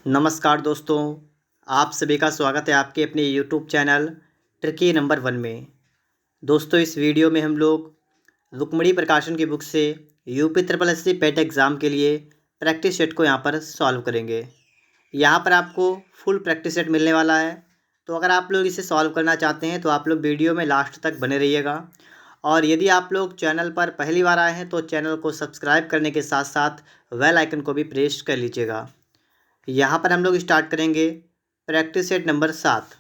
नमस्कार दोस्तों, आप सभी का स्वागत है आपके अपने यूट्यूब चैनल ट्रिकी नंबर 1 में। दोस्तों, इस वीडियो में हम लोग रुक्मणी प्रकाशन की बुक से यूपी ट्रिपल एससी पेट एग्ज़ाम के लिए प्रैक्टिस सेट को यहाँ पर सॉल्व करेंगे। यहाँ पर आपको फुल प्रैक्टिस सेट मिलने वाला है। तो अगर आप लोग इसे सॉल्व करना चाहते हैं तो आप लोग वीडियो में लास्ट तक बने रहिएगा। और यदि आप लोग चैनल पर पहली बार आए हैं तो चैनल को सब्सक्राइब करने के साथ साथ बेल आइकन को भी प्रेस कर लीजिएगा। यहाँ पर हम लोग स्टार्ट करेंगे प्रैक्टिस सेट नंबर 7।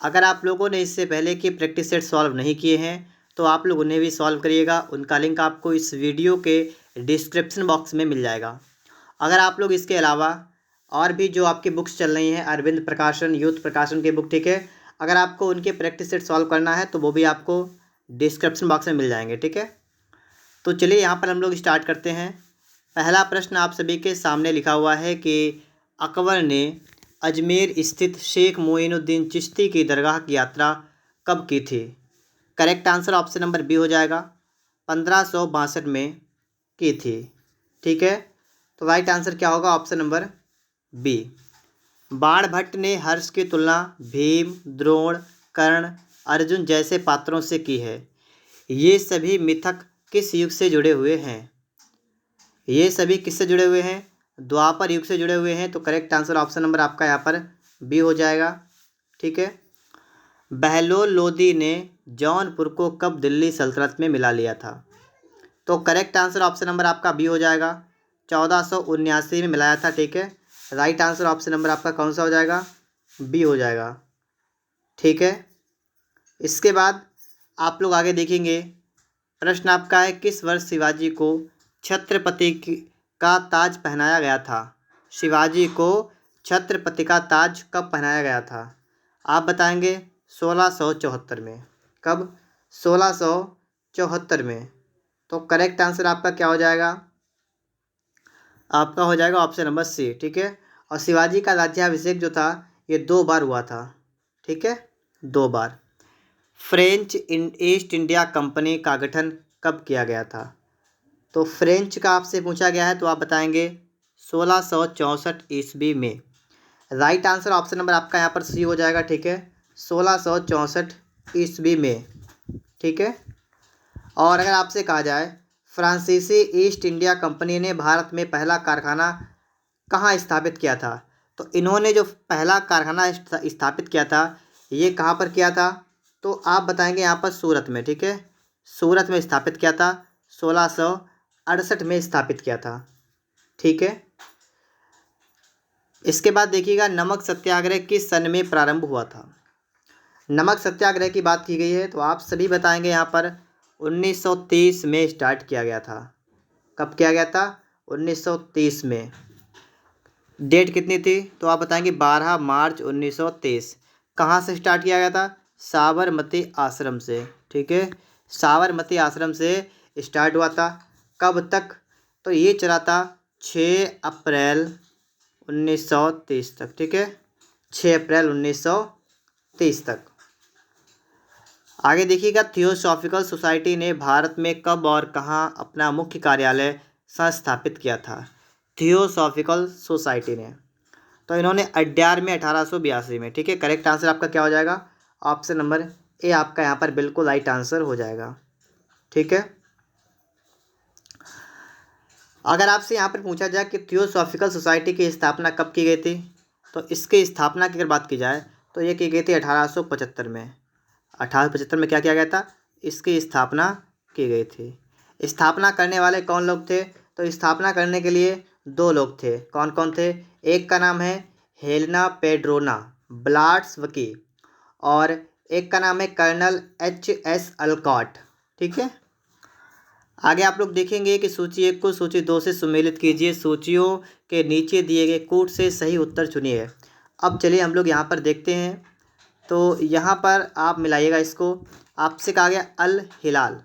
अगर आप लोगों ने इससे पहले के प्रैक्टिस सेट सॉल्व नहीं किए हैं तो आप लोग उन्हें भी सॉल्व करिएगा। उनका लिंक आपको इस वीडियो के डिस्क्रिप्शन बॉक्स में मिल जाएगा। अगर आप लोग इसके अलावा और भी जो आपकी बुक्स चल रही हैं, अरविंद प्रकाशन, यूथ प्रकाशन की बुक, ठीक है, अगर आपको उनके प्रैक्टिस सेट सॉल्व करना है तो वो भी आपको डिस्क्रिप्शन बॉक्स में मिल जाएंगे, ठीक है। तो चलिए यहाँ पर हम लोग स्टार्ट करते हैं। पहला प्रश्न आप सभी के सामने लिखा हुआ है कि अकबर ने अजमेर स्थित शेख मोइनुद्दीन चिश्ती की दरगाह की यात्रा कब की थी। Correct answer option number B हो जाएगा, 1562 में की थी, ठीक है। तो राइट आंसर क्या होगा, ऑप्शन नंबर बी। बाणभट्ट ने हर्ष की तुलना भीम, द्रोण, कर्ण, अर्जुन जैसे पात्रों से की है। ये सभी मिथक किस युग से जुड़े हुए हैं। ये सभी किससे जुड़े हुए हैं, द्वापर युग से जुड़े हुए हैं। तो करेक्ट आंसर ऑप्शन नंबर आपका यहाँ पर बी हो जाएगा, ठीक है। बहलोल लोदी ने जौनपुर को कब दिल्ली सल्तनत में मिला लिया था। तो करेक्ट आंसर ऑप्शन नंबर आपका बी हो जाएगा, 1479 में मिलाया था, ठीक है। राइट आंसर ऑप्शन नंबर आपका कौन सा हो जाएगा, बी हो जाएगा, ठीक है। इसके बाद आप लोग आगे देखेंगे। प्रश्न आपका है, किस वर्ष शिवाजी को छत्रपति का ताज पहनाया गया था। शिवाजी को छत्रपति का ताज कब पहनाया गया था। आप बताएंगे 1674 में। कब, 1674 में। तो करेक्ट आंसर आपका क्या हो जाएगा, आपका हो जाएगा ऑप्शन नंबर सी, ठीक है। और शिवाजी का राज्याभिषेक जो था ये 2 बार हुआ था, ठीक है, 2 बार। फ्रेंच ईस्ट इंडिया कंपनी का गठन कब किया गया था। तो फ्रेंच का आपसे पूछा गया है तो आप बताएंगे 1664 ईस्वी में। राइट आंसर ऑप्शन नंबर आपका यहाँ पर सी हो जाएगा, ठीक है, 1664 ईस्वी में, ठीक है। और अगर आपसे कहा जाए फ्रांसीसी ईस्ट इंडिया कंपनी ने भारत में पहला कारखाना कहाँ स्थापित किया था। तो इन्होंने जो पहला कारखाना स्थापित किया था ये कहाँ पर किया था। तो आप बताएंगे यहाँ पर सूरत में, ठीक है, सूरत में स्थापित किया था, 1668 में स्थापित किया था, ठीक है। इसके बाद देखिएगा, नमक सत्याग्रह किस सन में प्रारंभ हुआ था। नमक सत्याग्रह की बात की गई है तो आप सभी बताएंगे यहाँ पर 1930 में स्टार्ट किया गया था। कब किया गया था, 1930 में। डेट कितनी थी, तो आप बताएंगे 12 मार्च 1930। कहाँ से स्टार्ट किया गया था, साबरमती आश्रम से, ठीक है, साबरमती आश्रम से स्टार्ट हुआ था। कब तक, तो ये चला था 6 अप्रैल 1930 तक, ठीक है, 6 अप्रैल 1930 तक। आगे देखिएगा, थियोसॉफिकल सोसाइटी ने भारत में कब और कहाँ अपना मुख्य कार्यालय संस्थापित किया था। थियोसॉफिकल सोसाइटी ने, तो इन्होंने अड्यार में 1882 में, ठीक है। करेक्ट आंसर आपका क्या हो जाएगा, ऑप्शन नंबर ए आपका यहाँ पर बिल्कुल राइट आंसर हो जाएगा, ठीक है। अगर आपसे यहाँ पर पूछा जाए कि थियोसॉफिकल सोसाइटी की स्थापना कब की गई थी, तो इसकी स्थापना की अगर बात की जाए तो ये की गई थी 1875 में। 1875 में क्या किया गया था, इसकी स्थापना की गई थी। स्थापना करने वाले कौन लोग थे, तो स्थापना करने के लिए 2 लोग थे। कौन कौन थे, एक का नाम है हेलेना पेड्रोना ब्लाट्सवकी और एक का नाम है कर्नल HS अल्कॉट, ठीक है। आगे आप लोग देखेंगे कि सूची 1 को सूची 2 से सुमेलित कीजिए। सूचियों के नीचे दिए गए कूट से सही उत्तर चुनिए। अब चलिए हम लोग यहाँ पर देखते हैं। तो यहाँ पर आप मिलाइएगा इसको। आपसे कहा गया अल हिलाल,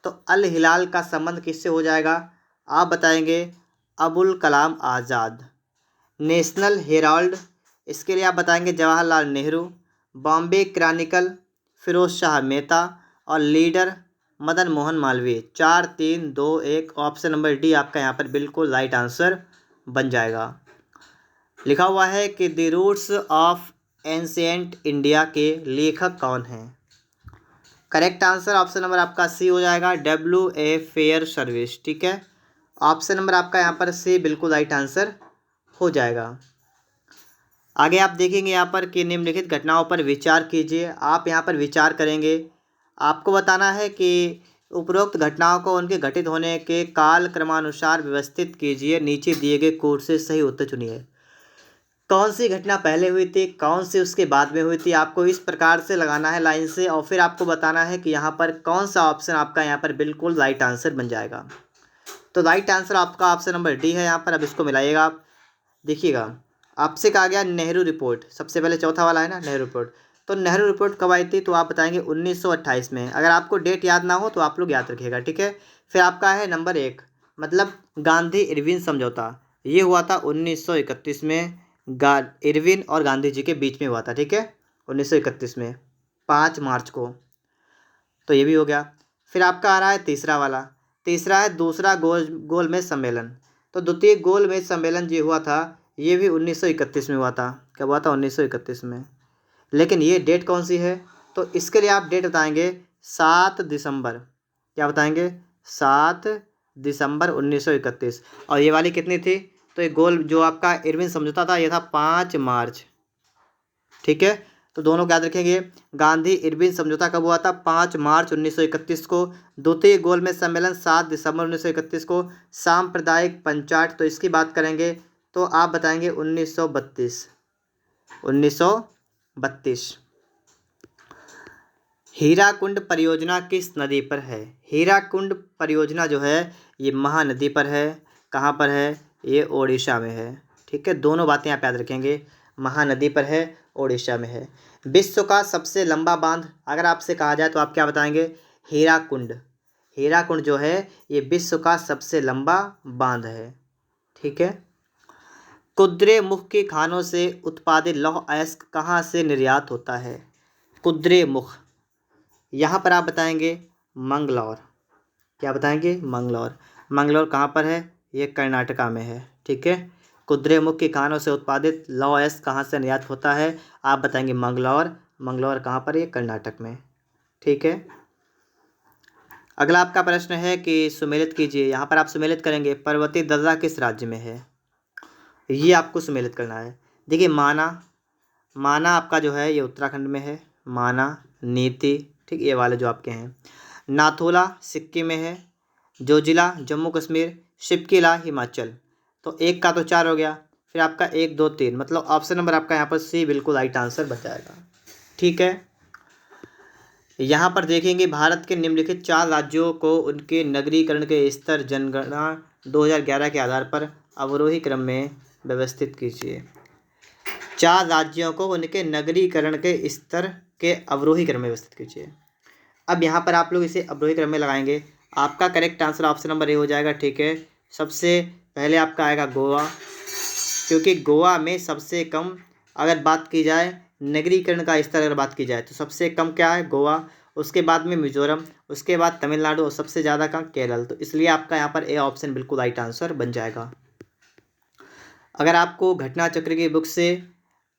तो अल हिलाल का संबंध किससे हो जाएगा, आप बताएंगे अबुल कलाम आज़ाद। नेशनल हेराल्ड, इसके लिए आप बताएंगे जवाहरलाल नेहरू। बॉम्बे क्रॉनिकल, फिरोज शाह मेहता। और leader, Madan Mohan Malviya. 4 3 2 1, option number D आपका यहाँ पर बिल्कुल राइट आंसर बन जाएगा। लिखा हुआ है कि the roots of ancient India के लेखक कौन हैं। करेक्ट आंसर ऑप्शन नंबर आपका सी हो जाएगा, W.A. Fair service. ठीक है, ऑप्शन नंबर आपका यहाँ पर सी बिल्कुल राइट आंसर हो जाएगा। आगे आप देखेंगे यहाँ पर कि निम्नलिखित घटनाओं पर विचार कीजिए। आप यहाँ पर विचार करेंगे, आपको बताना है कि उपरोक्त घटनाओं को उनके घटित होने के काल क्रमानुसार व्यवस्थित कीजिए। नीचे दिए गए कोड से सही उत्तर चुनिए। कौन सी घटना पहले हुई थी, कौन सी उसके बाद में हुई थी, आपको इस प्रकार से लगाना है लाइन से, और फिर आपको बताना है कि यहाँ पर कौन सा ऑप्शन आपका यहाँ पर बिल्कुल राइट आंसर बन जाएगा। तो राइट आंसर आपका ऑप्शन नंबर डी है यहाँ पर। अब इसको मिलाइएगा आप, देखिएगा आपसे कहा गया नेहरू रिपोर्ट, सबसे पहले चौथा वाला है ना नेहरू रिपोर्ट। तो नेहरू रिपोर्ट कब आई थी, तो आप बताएंगे 1928 में। अगर आपको डेट याद ना हो तो आप लोग याद रखिएगा। ठीक है, फिर आपका है नंबर 1, मतलब गांधी इरविन समझौता, ये हुआ था 1931 में। इरविन और गांधी जी के बीच में हुआ था। ठीक है, 1931 में 5 मार्च को। तो ये भी हो गया। फिर आपका आ रहा है तीसरा वाला, तीसरा है दूसरा गोलमेज सम्मेलन। तो द्वितीय गोलमेज सम्मेलन जो हुआ था ये भी 1931 में हुआ था। कब हुआ था, 1931 में। लेकिन ये डेट कौन सी है, तो इसके लिए आप डेट बताएंगे 7 दिसंबर। क्या बताएंगे, 7 दिसंबर 1931। और ये वाली कितनी थी, तो ये गोल जो आपका इरविन समझौता था ये था 5 मार्च। ठीक है, तो दोनों को याद रखेंगे। गांधी इरविन समझौता कब हुआ था, 5 मार्च 1931 को। द्वितीय गोलमेज सम्मेलन 7 दिसंबर 1931 को। सांप्रदायिक पंचायत, तो इसकी बात करेंगे तो आप बताएंगे 1932। 1932। हीराकुंड परियोजना किस नदी पर है। हीराकुंड परियोजना जो है ये महानदी पर है। कहाँ पर है, ये ओडिशा में है। ठीक है, दोनों बातें आप याद रखेंगे, महानदी पर है, ओडिशा में है। विश्व का सबसे लंबा बांध अगर आपसे कहा जाए तो आप क्या बताएंगे, हीराकुंड। हीराकुंड जो है ये विश्व का सबसे लंबा बांध है। ठीक है, कुद्रेमुख के खानों से उत्पादित लौह अयस्क कहाँ से निर्यात होता है। कुद्रेमुख, यहाँ पर आप बताएंगे मंगलौर। क्या बताएंगे, मंगलौर। मंगलौर कहाँ पर है, ये कर्नाटका में है। ठीक है, कुद्रेमुख की खानों से उत्पादित लौह अयस्क कहाँ से निर्यात होता है, आप बताएंगे मंगलौर। मंगलौर कहाँ पर है, ये कर्नाटक में। ठीक है, अगला आपका प्रश्न है कि सुमेलित कीजिए। यहाँ पर आप सुमेलित करेंगे पर्वतीय दर्रा किस राज्य में है, ये आपको सुमेलित करना है। देखिए माना, माना आपका जो है ये उत्तराखंड में है। माना, नीति, ठीक, ये वाले जो आपके हैं। नाथुला सिक्किम में है। जोजिला जम्मू कश्मीर। शिपकिला हिमाचल। तो एक का तो 4 हो गया, फिर आपका 1 2 3, मतलब ऑप्शन नंबर आपका यहाँ पर सी बिल्कुल राइट आंसर बच जाएगा। ठीक है, यहाँ पर देखेंगे भारत के निम्नलिखित 4 राज्यों को उनके नगरीकरण के स्तर जनगणना 2011 के आधार पर अवरोही क्रम में व्यवस्थित कीजिए। 4 राज्यों को उनके नगरीकरण के स्तर के अवरोही क्रम में व्यवस्थित कीजिए। अब यहाँ पर आप लोग इसे अवरोही क्रम में लगाएंगे। आपका करेक्ट आंसर ऑप्शन नंबर ए हो जाएगा। ठीक है, सबसे पहले आपका आएगा गोवा, क्योंकि गोवा में सबसे कम अगर बात की जाए नगरीकरण का स्तर अगर बात की जाए तो सबसे कम क्या है, गोवा। उसके बाद में मिजोरम, उसके बाद तमिलनाडु और सबसे ज़्यादा का केरल। तो इसलिए आपका यहाँ पर ए ऑप्शन बिल्कुल राइट आंसर बन जाएगा। अगर आपको घटना चक्र की बुक से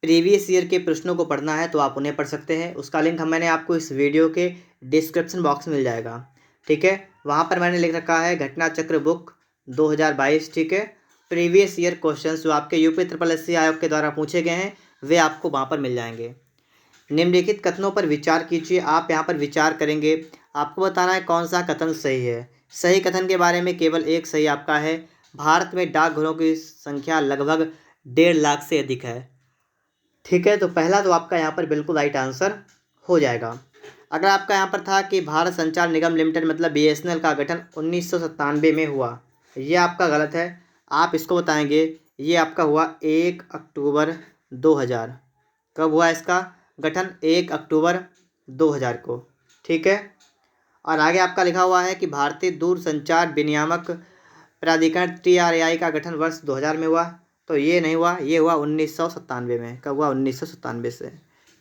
प्रीवियस ईयर के प्रश्नों को पढ़ना है तो आप उन्हें पढ़ सकते हैं। उसका लिंक मैंने आपको इस वीडियो के डिस्क्रिप्शन बॉक्स में मिल जाएगा। ठीक है, वहाँ पर मैंने लिख रखा है घटना चक्र बुक 2022। ठीक है, प्रीवियस ईयर क्वेश्चंस जो आपके यूपी ट्रिपल एससी आयोग के द्वारा पूछे गए हैं वे आपको वहाँ पर मिल जाएंगे। निम्नलिखित कथनों पर विचार कीजिए। आप यहाँ पर विचार करेंगे, आपको बताना है कौन सा कथन सही है। सही कथन के बारे में केवल एक सही आपका है, भारत में डाकघरों की संख्या लगभग 1.5 लाख से अधिक है। ठीक है, तो पहला तो आपका यहाँ पर बिल्कुल राइट आंसर हो जाएगा। अगर आपका यहाँ पर था कि भारत संचार निगम लिमिटेड मतलब BSNL का गठन 1997 में हुआ, ये आपका गलत है। आप इसको बताएंगे ये आपका हुआ 1 अक्टूबर 2000। कब हुआ इसका गठन, 1 अक्टूबर 2000 को। ठीक है, और आगे आपका लिखा हुआ है कि भारतीय दूरसंचार विनियामक प्राधिकरण TRAI का गठन वर्ष 2000 में हुआ। तो ये नहीं हुआ, ये हुआ 1997 में। कब हुआ, 1997 से।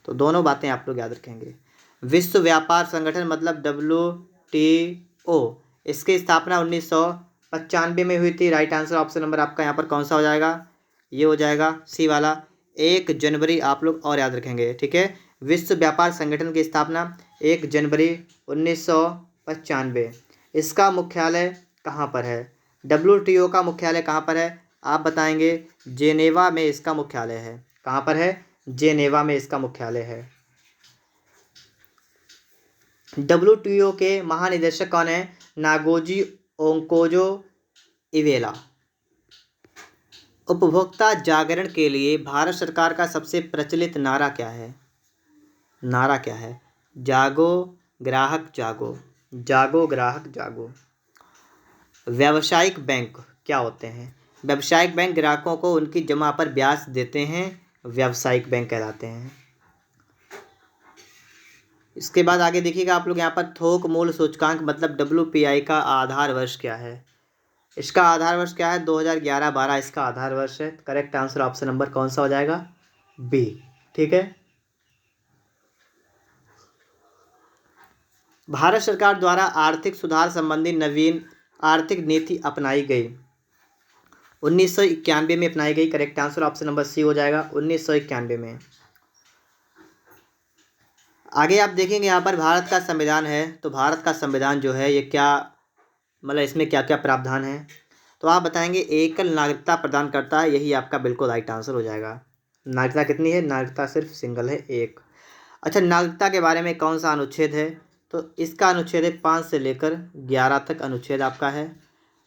तो दोनों बातें आप लोग याद रखेंगे। विश्व व्यापार संगठन मतलब WTO, इसकी स्थापना 1995 में हुई थी। राइट आंसर ऑप्शन नंबर आपका यहाँ पर कौन सा हो जाएगा, ये हो जाएगा सी वाला। 1 जनवरी आप लोग और याद रखेंगे, ठीक है। विश्व व्यापार संगठन की स्थापना 1 जनवरी 1995। इसका मुख्यालय कहाँ पर है? WTO का मुख्यालय कहाँ पर है आप बताएंगे? जेनेवा में इसका मुख्यालय है। कहाँ पर है? जेनेवा में इसका मुख्यालय है। WTO के महानिदेशक कौन है? नागोजी ओंकोजो इवेला। उपभोक्ता जागरण के लिए भारत सरकार का सबसे प्रचलित नारा क्या है? नारा क्या है? जागो ग्राहक जागो, जागो ग्राहक जागो। व्यावसायिक बैंक क्या होते हैं? व्यावसायिक बैंक ग्राहकों को उनकी जमा पर ब्याज देते हैं, व्यावसायिक बैंक कहलाते हैं। इसके बाद आगे देखिएगा आप लोग यहाँ पर थोक मूल्य सूचकांक मतलब WPI का आधार वर्ष क्या है? इसका आधार वर्ष क्या है? 2011-12 इसका आधार वर्ष है। करेक्ट आंसर ऑप्शन नंबर कौन सा हो जाएगा? बी, ठीक है। भारत सरकार द्वारा आर्थिक सुधार संबंधी नवीन आर्थिक नीति अपनाई गई 1991 में अपनाई गई। Correct answer option number C हो जाएगा, 1991 में। आगे आप देखेंगे यहाँ पर भारत का संविधान है, तो भारत का संविधान जो है ये क्या, मतलब इसमें क्या क्या प्रावधान है, तो आप बताएंगे एकल नागरिकता प्रदान करता है, यही आपका बिल्कुल राइट आंसर हो जाएगा। नागरिकता कितनी है? नागरिकता सिर्फ सिंगल है, एक। अच्छा, नागरिकता के बारे में कौन सा अनुच्छेद है? तो इसका अनुच्छेद है 5 से लेकर 11 तक अनुच्छेद आपका है।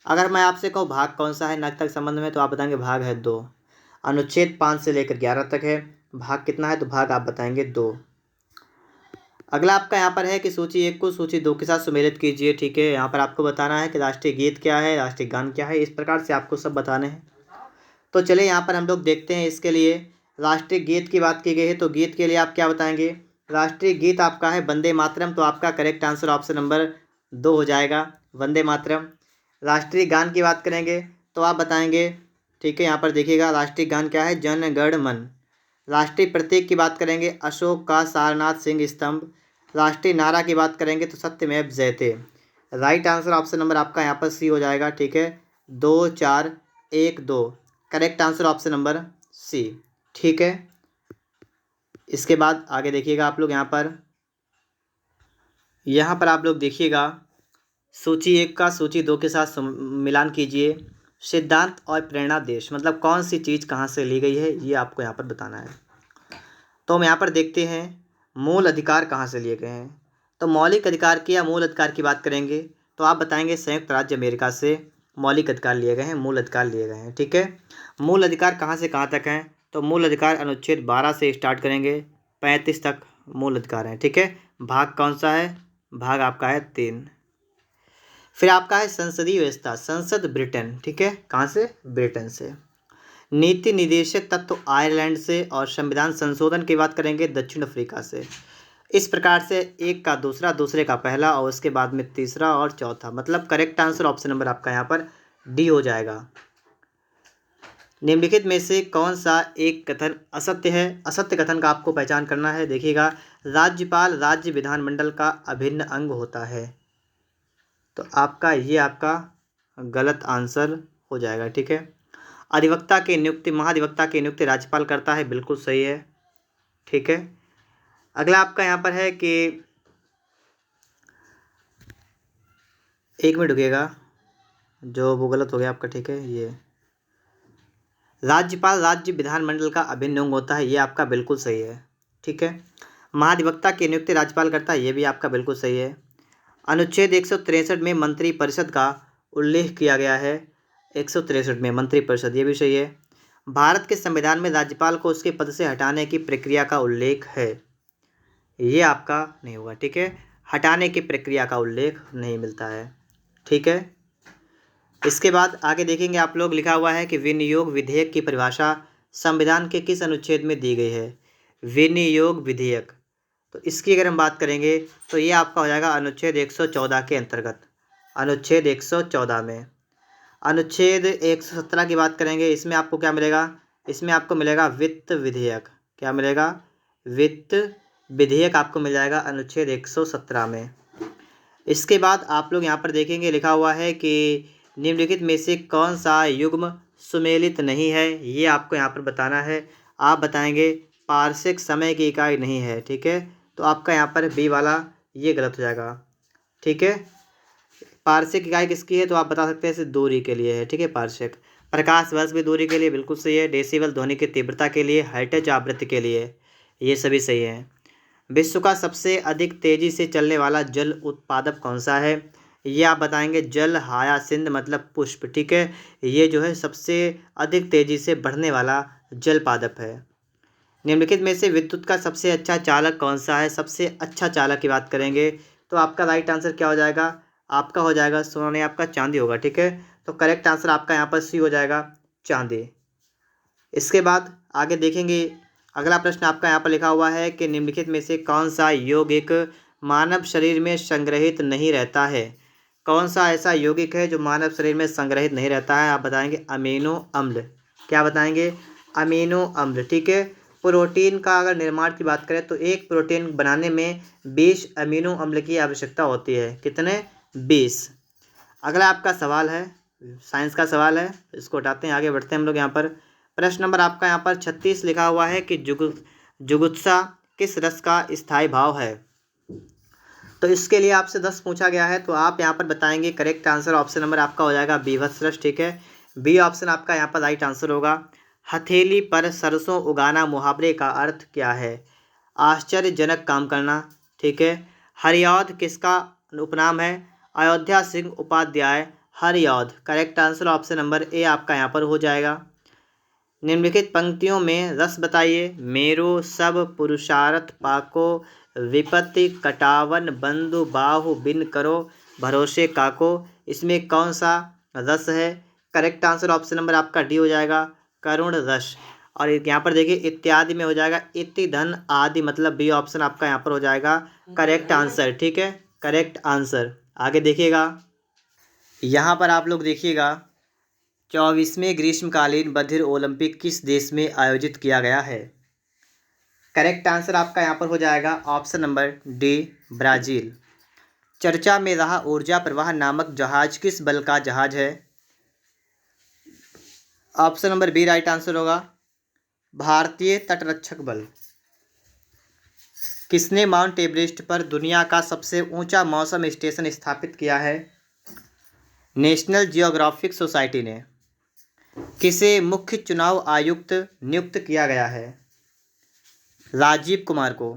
अगर मैं आपसे कहूँ भाग कौन सा है नागरिकता के संबंध में, तो आप बताएंगे भाग है 2। अनुच्छेद 5 से लेकर 11 तक है, भाग कितना है? तो भाग आप बताएंगे 2। अगला आपका यहाँ पर है कि सूची 1 को सूची 2 के साथ सुमेलित कीजिए, ठीक है। यहाँ पर आपको बताना है कि राष्ट्रीय गीत क्या है, राष्ट्रीय गान क्या है, इस प्रकार से आपको सब बताने हैं। तो चलिए यहाँ पर हम लोग देखते हैं। इसके लिए राष्ट्रीय गीत की बात की गई है, तो गीत के लिए आप क्या बताएंगे? राष्ट्रीय गीत आपका है वंदे मातरम, तो आपका करेक्ट आंसर ऑप्शन नंबर 2 हो जाएगा, वंदे मातरम। राष्ट्रीय गान की बात करेंगे तो आप बताएंगे, ठीक है। यहाँ पर देखिएगा राष्ट्रीय गान क्या है? जन गण मन। राष्ट्रीय प्रतीक की बात करेंगे अशोक का सारनाथ सिंह स्तंभ। राष्ट्रीय नारा की बात करेंगे तो सत्यमेव जयते। राइट आंसर ऑप्शन नंबर आपका यहाँ पर सी हो जाएगा, ठीक है। 2 4 1 2 correct answer option number C, ठीक है। इसके बाद आगे देखिएगा आप लोग यहाँ पर आप लोग देखिएगा सूची 1 का सूची 2 के साथ मिलान कीजिए। सिद्धांत और प्रेरणा देश मतलब कौन सी चीज़ कहाँ से ली गई है, ये आपको यहाँ पर बताना है। तो हम यहाँ पर देखते हैं मूल अधिकार कहाँ से लिए गए हैं। तो मौलिक अधिकार की या मूल अधिकार की बात करेंगे तो आप बताएंगे संयुक्त राज्य अमेरिका से मौलिक अधिकार लिए गए हैं, मूल अधिकार लिए गए हैं, ठीक है। मूल अधिकार कहाँ से कहाँ तक हैं? तो मूल अधिकार अनुच्छेद 12 से स्टार्ट करेंगे, 35 तक मूल अधिकार हैं, ठीक है। भाग कौन सा है? भाग आपका है 3। फिर आपका है संसदीय व्यवस्था, संसद ब्रिटेन, ठीक है। कहाँ से? ब्रिटेन से। नीति निदेशक तत्व आयरलैंड से, और संविधान संशोधन की बात करेंगे दक्षिण अफ्रीका से। इस प्रकार से एक का दूसरा, दूसरे का पहला, और उसके बाद में तीसरा और चौथा, मतलब करेक्ट आंसर ऑप्शन नंबर आपका यहाँ पर डी हो जाएगा। निम्नलिखित में से कौन सा एक कथन असत्य है? असत्य कथन का आपको पहचान करना है। देखिएगा, राज्यपाल राज्य विधानमंडल का अभिन्न अंग होता है, तो आपका ये आपका गलत आंसर हो जाएगा, ठीक है। अधिवक्ता की नियुक्ति महाधिवक्ता की नियुक्ति राज्यपाल करता है, बिल्कुल सही है, ठीक है। अगला आपका यहाँ पर है कि एक मिनट रुकिएगा, जो वो गलत हो गया आपका, ठीक है। ये राज्यपाल राज्य विधानमंडल का अभिन्न अंग होता है, ये आपका बिल्कुल सही है, ठीक है। महाधिवक्ता की नियुक्ति राज्यपाल करता है, ये भी आपका बिल्कुल सही है। अनुच्छेद 163 में मंत्रिपरिषद का उल्लेख किया गया है, 163 में मंत्रिपरिषद, ये भी सही है। भारत के संविधान में राज्यपाल को उसके पद से हटाने की प्रक्रिया का उल्लेख है, ये आपका नहीं होगा, ठीक है। हटाने की प्रक्रिया का उल्लेख नहीं मिलता है, ठीक है। इसके बाद आगे देखेंगे आप लोग, लिखा हुआ है कि विनियोग विधेयक की परिभाषा संविधान के किस अनुच्छेद में दी गई है? विनियोग विधेयक, तो इसकी अगर हम बात करेंगे तो ये आपका हो जाएगा अनुच्छेद 114 के अंतर्गत, अनुच्छेद 114 में। अनुच्छेद 117 की बात करेंगे, इसमें आपको क्या मिलेगा? इसमें आपको मिलेगा वित्त विधेयक। क्या मिलेगा? वित्त विधेयक आपको मिल जाएगा अनुच्छेद 117 में। इसके बाद आप लोग यहाँ पर देखेंगे, लिखा हुआ है कि निम्नलिखित में से कौन सा युग्म सुमेलित नहीं है, ये आपको यहाँ पर बताना है। आप बताएंगे पार्शिक समय की इकाई नहीं है, ठीक है, तो आपका यहाँ पर बी वाला ये गलत हो जाएगा, ठीक है। पार्शिक इकाई किसकी है, तो आप बता सकते हैं इसे दूरी के लिए है, ठीक है, पार्शिक। प्रकाश वर्ष भी दूरी के लिए बिल्कुल सही है। डेसिबल ध्वनि की तीव्रता के लिए, हर्ट्ज आवृत्ति के लिए, ये सभी सही है। विश्व का सबसे अधिक तेजी से चलने वाला जल उत्पादक कौन सा है, ये आप बताएंगे जल हायासिंथ मतलब पुष्प, ठीक है। ये जो है सबसे अधिक तेजी से बढ़ने वाला जल पादप है। निम्नलिखित में से विद्युत का सबसे अच्छा चालक कौन सा है, सबसे अच्छा चालक की बात करेंगे तो आपका राइट आंसर क्या हो जाएगा, आपका हो जाएगा सोना नहीं, आपका चांदी होगा, ठीक है। तो करेक्ट आंसर आपका यहाँ पर सी हो जाएगा, चांदी। इसके बाद आगे देखेंगे, अगला प्रश्न आपका यहाँ पर लिखा हुआ है कि निम्नलिखित में से कौन सा यौगिक मानव शरीर में संग्रहित नहीं रहता है। कौन सा ऐसा यौगिक है जो मानव शरीर में संग्रहित नहीं रहता है, आप बताएंगे अमीनो अम्ल। क्या बताएंगे, अमीनो अम्ल, ठीक है। प्रोटीन का अगर निर्माण की बात करें तो एक प्रोटीन बनाने में 20 अमीनो अम्ल की आवश्यकता होती है, कितने, 20। अगला आपका सवाल है, साइंस का सवाल है, इसको हटाते हैं, आगे बढ़ते हैं हम लोग यहाँ पर। प्रश्न नंबर आपका यहाँ पर 36 लिखा हुआ है कि जुगुत्सा किस रस का स्थायी भाव है। तो इसके लिए आपसे 10 पूछा गया है, तो आप यहाँ पर बताएंगे करेक्ट आंसर ऑप्शन नंबर आपका हो जाएगा बीभत्स रस, ठीक है। बी ऑप्शन आपका यहाँ पर राइट आंसर होगा। हथेली पर सरसों उगाना मुहावरे का अर्थ क्या है, आश्चर्यजनक काम करना, ठीक है। हरिऔध किसका उपनाम है, Ayodhya Singh Upadhyay Hariaudh. Correct answer option number A आपका यहाँ पर हो जाएगा। निम्नलिखित पंक्तियों में रस बताइए, मेरो सब पुरुषार्थ पाको, विपत्ति कटावन बंधु बाहु बिन करो भरोसे काको। इसमें कौन सा रस है, करेक्ट आंसर ऑप्शन नंबर आपका डी हो जाएगा, करुण रस। और यहाँ पर देखिए इत्यादि में हो जाएगा इति धन आदि, मतलब बी ऑप्शन आपका यहाँ पर हो जाएगा करेक्ट आंसर, ठीक है, करेक्ट आंसर। आगे देखिएगा, यहाँ पर आप लोग देखिएगा 24वें ग्रीष्मकालीन बधिर ओलंपिक किस देश में आयोजित किया गया है। करेक्ट आंसर आपका यहाँ पर हो जाएगा ऑप्शन नंबर डी, ब्राज़ील। चर्चा में रहा ऊर्जा प्रवाह नामक जहाज किस बल का जहाज है, option number B right answer होगा, भारतीय तटरक्षक बल। किसने माउंट एवरेस्ट पर दुनिया का सबसे ऊंचा मौसम स्टेशन स्थापित किया है, नेशनल जियोग्राफिक सोसाइटी ने। किसे मुख्य चुनाव आयुक्त नियुक्त किया गया है, राजीव कुमार को।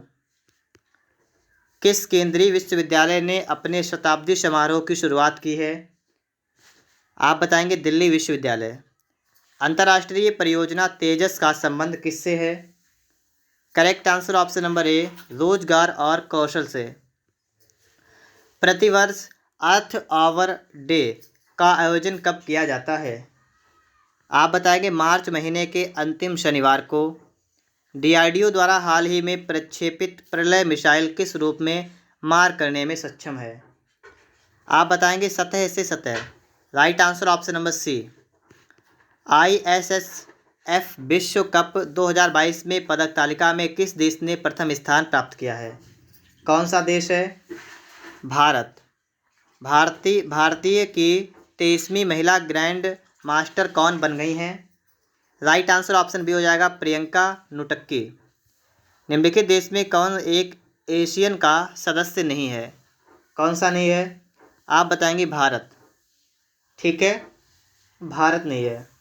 किस केंद्रीय विश्वविद्यालय ने अपने शताब्दी समारोह की शुरुआत की है, आप बताएंगे दिल्ली विश्वविद्यालय। अंतर्राष्ट्रीय परियोजना तेजस का संबंध किससे है, करेक्ट आंसर ऑप्शन नंबर ए, रोजगार और कौशल से। प्रतिवर्ष अर्थ आवर डे का आयोजन कब किया जाता है, आप बताएंगे मार्च महीने के अंतिम शनिवार को। डीआरडीओ द्वारा हाल ही में प्रक्षेपित प्रलय मिसाइल किस रूप में मार करने में सक्षम है, आप बताएंगे सतह से सतह। Right answer option number C. ISSF विश्व कप 2022 में पदक तालिका में किस देश ने प्रथम स्थान प्राप्त किया है, कौन सा देश है, भारत। भारतीय की 23वीं महिला ग्रैंड मास्टर कौन बन गई हैं, राइट आंसर ऑप्शन बी हो जाएगा, प्रियंका नुटक्की। निम्नलिखित देश में कौन एक एशियन का सदस्य नहीं है, कौन सा नहीं है, आप बताएंगे भारत, ठीक है, भारत नहीं है।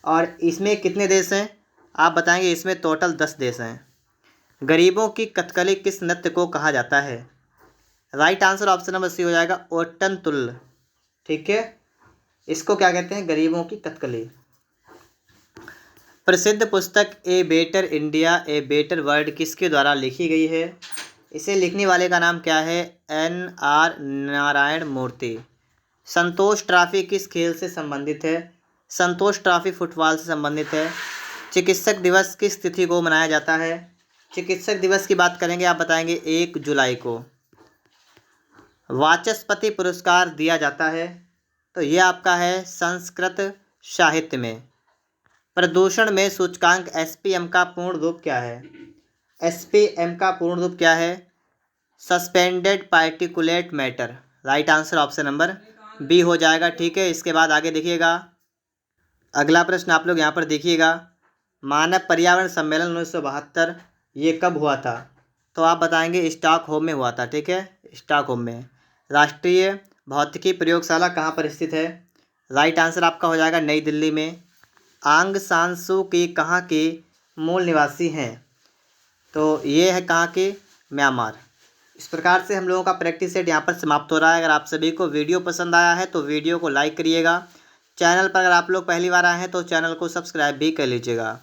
और इसमें कितने देश हैं, आप बताएंगे इसमें टोटल 10 देश हैं। गरीबों की कथकली किस नृत्य को कहा जाता है, right answer option number C हो जाएगा, ओट्टनतुल्ल, ठीक है, इसको क्या कहते हैं, गरीबों की कथकली। प्रसिद्ध पुस्तक a better India a better world किसके द्वारा लिखी गई है, इसे लिखने वाले का नाम क्या है, NR नारायण मूर्ति। संतोष ट्रॉफी किस खेल से संबंधित है, संतोष ट्रॉफी फुटबॉल से संबंधित है। चिकित्सक दिवस किस तिथि को मनाया जाता है, चिकित्सक दिवस की बात करेंगे, आप बताएंगे 1 जुलाई को। वाचस्पति पुरस्कार दिया जाता है, तो ये आपका है संस्कृत साहित्य में। प्रदूषण में सूचकांक SPM का पूर्ण रूप क्या है, SPM का पूर्ण रूप क्या है, suspended particulate matter. Right answer option number B हो जाएगा, ठीक है। इसके बाद आगे देखिएगा, अगला प्रश्न आप लोग यहाँ पर देखिएगा, मानव पर्यावरण सम्मेलन 1972 ये कब हुआ था? तो आप बताएंगे स्टॉकहोम में हुआ था। ठीक है, स्टॉकहोम में। राष्ट्रीय भौतिकी प्रयोगशाला कहाँ पर स्थित है? राइट आंसर आपका हो जाएगा नई दिल्ली में। आंग सान सू की कहाँ के मूल निवासी हैं? तो ये है कहाँ के? म्यांमार। इस प्रकार से हम लोगों का प्रैक्टिस सेट यहाँ पर समाप्त हो रहा है। अगर आप सभी को वीडियो पसंद आया है तो वीडियो को लाइक करिएगा। चैनल पर अगर आप लोग पहली बार आए हैं तो चैनल को सब्सक्राइब भी कर लीजिएगा।